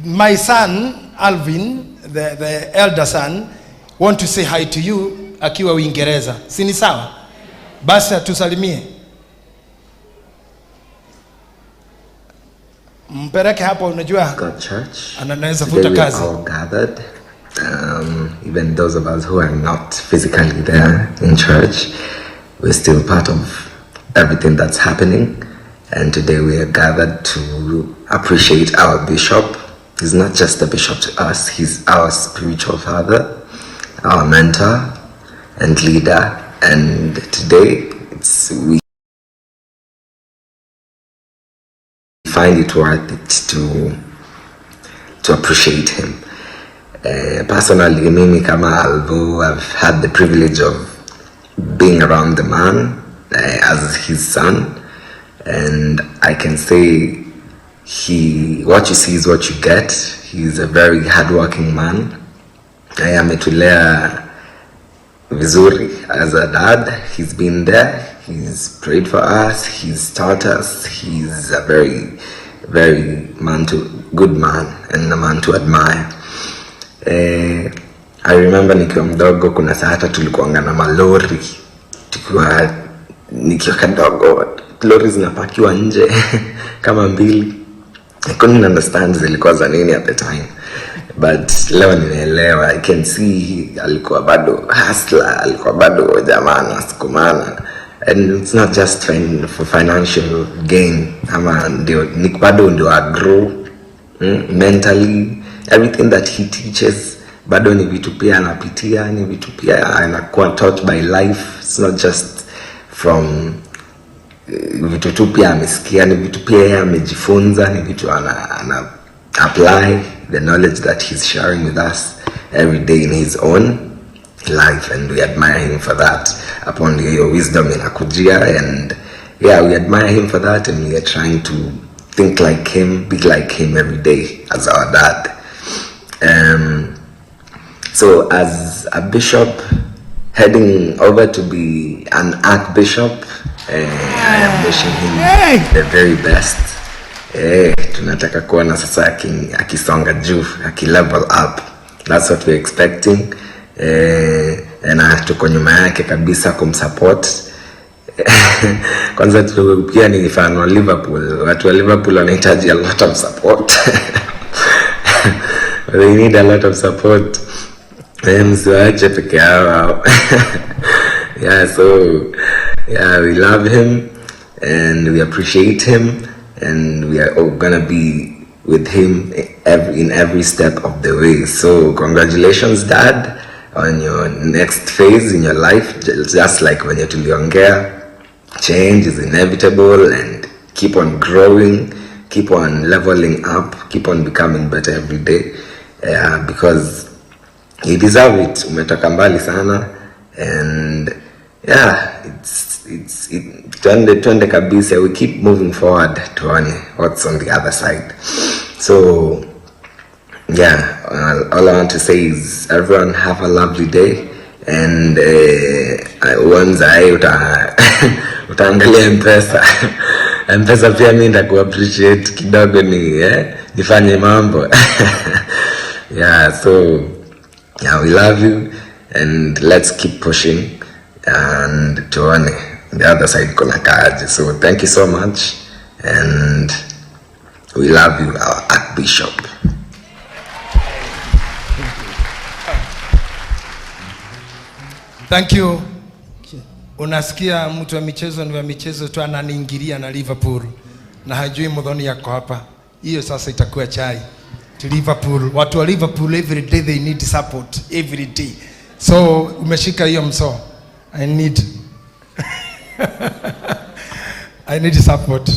My son Alvin, the elder son, want to say hi to you akiwa Uingereza. Si ni sawa? Basi tusalimie. Mpeleke hapo, unajua God Church. Anaweza futa kazi. Today we all gathered. Even those of us who are not physically there in church, we're still part of everything that's happening. And today we are gathered to appreciate our bishop. He's not just a bishop to us, he's our spiritual father, our mentor and leader. And today we find it worth it to appreciate him. Personally, mimi kama Alvo, I've had the privilege of being around the man as his son, and I can say what you see is what you get. He's a very hardworking man. Ametulea vizuri as a dad. He's been there, he's prayed for us, he's taught us. He's a very, very good man and a man to admire. I remember nikiwa mdogo kuna saa hata tulikuanga na malori. Nikiwa kadogo lori zinapakiwa nje kama mbili. I couldn't understand zilikuwa za nini at the time, but leo ninaelewa. I can see alikuwa bado hustler, alikuwa bado jamaa anasukumana, and it's not just for financial gain. Ama ndio bado ndio grow mentally. Everything that he teaches bado ni vitu pia anapitia, ni vitu pia anakuwa taught by life. It's not just from vitu tu pia amesikia, ni vitu pia yeye amejifunza, ni vitu ana apply the knowledge that he's sharing with us every day in his own life, and we admire him for that. Upon your wisdom inakujia, and yeah, we admire him for that, and we are trying to think like him, be like him every day as our dad. So as a bishop heading over to be an archbishop, I am wishing him the very best. Tunataka kuona sasa akisonga juu, level up. That's what we're expecting. Na tuko nyuma yake kabisa kumsupport. Kwanza pia ni fan wa Liverpool. Watu wa Liverpool wanahitaji a lot of support. They need a lot of support. Msiwache peke yao. Yeah, so yeah, we love him and we appreciate him, and we are all gonna be with him in every step of the way. So congratulations, Dad, on your next phase in your life. Just like when you're tuliongea, change is inevitable, and keep on growing, keep on leveling up, keep on becoming better every day, because you deserve it. Umetoka mbali sana, and yeah, twende kabisa. We keep moving forward to what's on the other side. So yeah, all I want to say is everyone have a lovely day, and once utaangalia mpesa pia mimi nitakuappreciate kidogo, nifanye mambo. Yeah, so yeah, we love you, and let's keep pushing, and tuone the other side kuna kaji. So thank you so much, and we love you, our Archbishop. Thank you. Unasikia mtu wa michezo ni wa michezo tu ananiingilia na Liverpool na hajui Muthoni yako hapa. Hiyo sasa itakuwa chai. To Liverpool, watu wa Liverpool every day they need support every day. So umeshika hiyo mso. I need support.